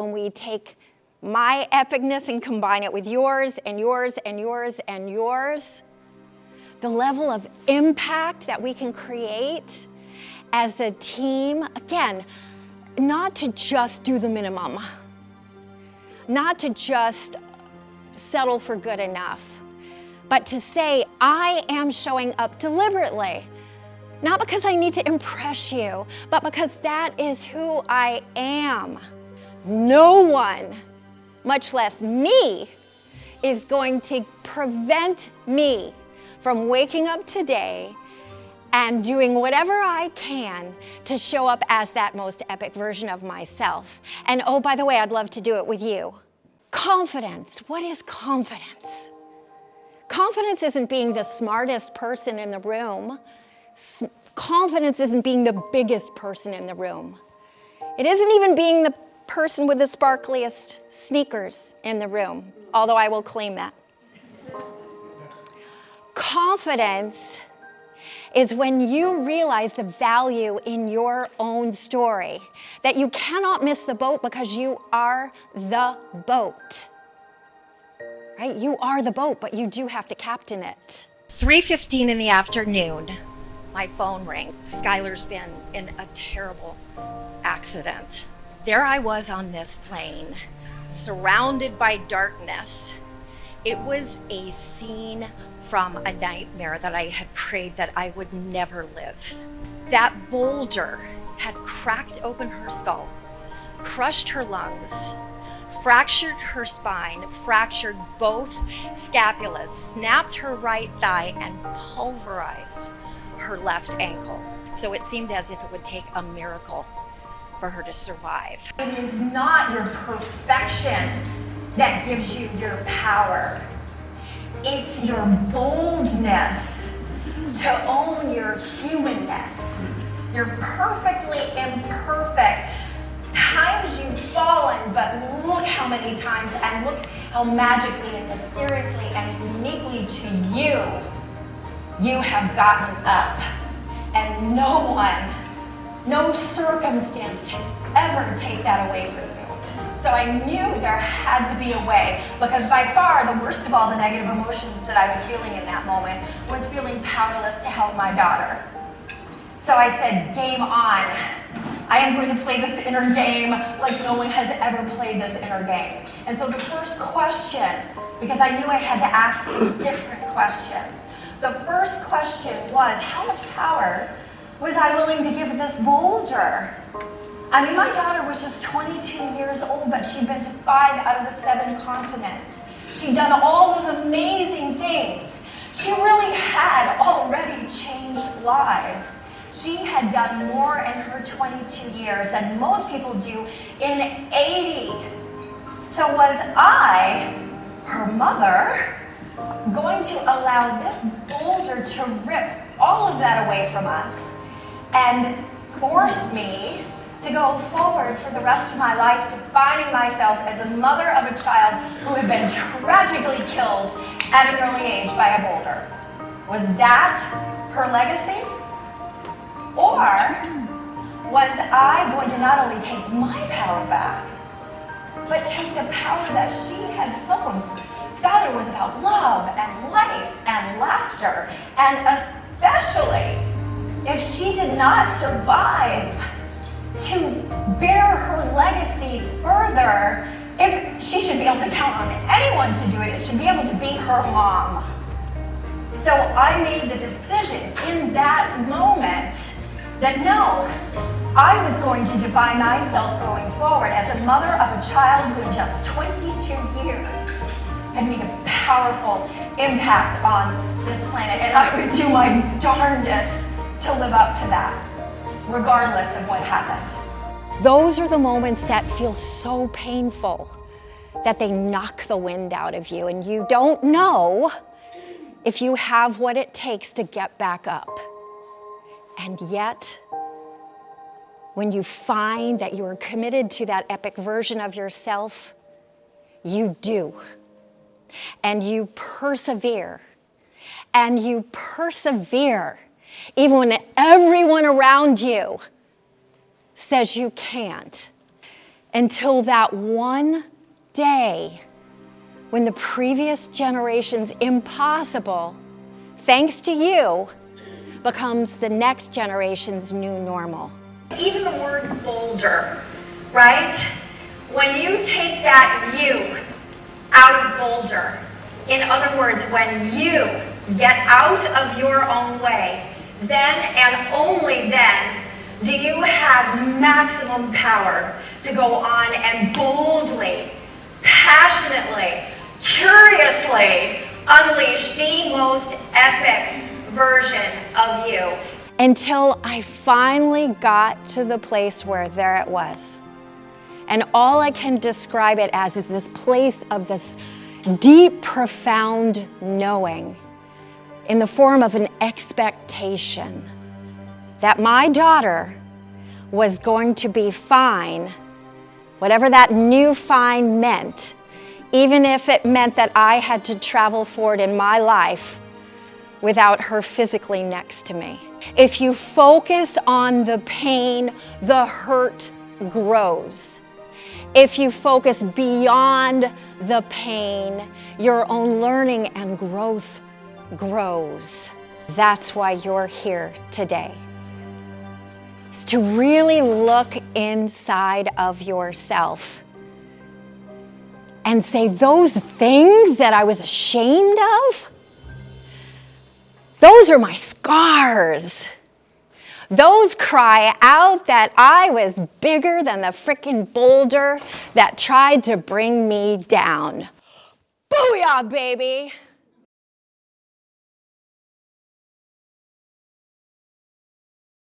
when we take my epicness and combine it with yours and yours and yours and yours, the level of impact that we can create as a team, again, not to just do the minimum, not to just settle for good enough, but to say, I am showing up deliberately, not because I need to impress you, but because that is who I am. No one, much less me, is going to prevent me from waking up today and doing whatever I can to show up as that most epic version of myself. And oh, by the way, I'd love to do it with you. Confidence. What is confidence? Confidence isn't being the smartest person in the room. Confidence isn't being the biggest person in the room. It isn't even being the person with the sparkliest sneakers in the room, although I will claim that. Confidence is when you realize the value in your own story, that you cannot miss the boat because you are the boat, right? You are the boat, but you do have to captain it. 3:15 in the afternoon, my phone rang. Schuyler's been in a terrible accident. There I was on this plane, surrounded by darkness. It was a scene from a nightmare that I had prayed that I would never live. That boulder had cracked open her skull, crushed her lungs, fractured her spine, fractured both scapulas, snapped her right thigh, and pulverized her left ankle. So it seemed as if it would take a miracle for her to survive. It is not your perfection that gives you your power. It's your boldness to own your humanness. You're perfectly imperfect. Times you've fallen, but look how many times, and look how magically and mysteriously and uniquely to you have gotten up. And no one, no circumstance can ever take that away from you. So I knew there had to be a way, because by far the worst of all the negative emotions that I was feeling in that moment was feeling powerless to help my daughter. So I said, game on. I am going to play this inner game like no one has ever played this inner game. And so the first question, because I knew I had to ask some different questions, the first question was, how much power was I willing to give this boulder? I mean, my daughter was just 22 years old, but she'd been to 5 out of the 7 continents. She'd done all those amazing things. She really had already changed lives. She had done more in her 22 years than most people do in 80. So was I, her mother, going to allow this boulder to rip all of that away from us and force me to go forward for the rest of my life, defining myself as a mother of a child who had been tragically killed at an early age by a boulder? Was that her legacy? Or was I going to not only take my power back, but take the power that she had sown? Schuyler was about love and life and laughter, and especially if she did not survive to bear her legacy further, if she should be able to count on anyone to do it, it should be able to be her mom. So I made the decision in that moment that no, I was going to define myself going forward as a mother of a child who in just 22 years had made a powerful impact on this planet, and I would do my darndest to live up to that, regardless of what happened. Those are the moments that feel so painful that they knock the wind out of you, and you don't know if you have what it takes to get back up. And yet, when you find that you are committed to that epic version of yourself, you do. And you persevere. And you persevere even when everyone around you says you can't. until that one day when the previous generation's impossible, thanks to you, becomes the next generation's new normal. Even the word Boulder, right? When you take that you out of Boulder, in other words, when you get out of your own way, then and only then do you have maximum power to go on and boldly, passionately, curiously unleash the most epic version of you. Until I finally got to the place where there it was. And all I can describe it as is this place of this deep, profound knowing in the form of an expectation that my daughter was going to be fine, whatever that new fine meant, even if it meant that I had to travel forward in my life without her physically next to me. If you focus on the pain, the hurt grows. If you focus beyond the pain, your own learning and growth grows. That's why you're here today. It's to really look inside of yourself and say, those things that I was ashamed of, those are my scars. Those cry out that I was bigger than the frickin' boulder that tried to bring me down. Booyah, baby!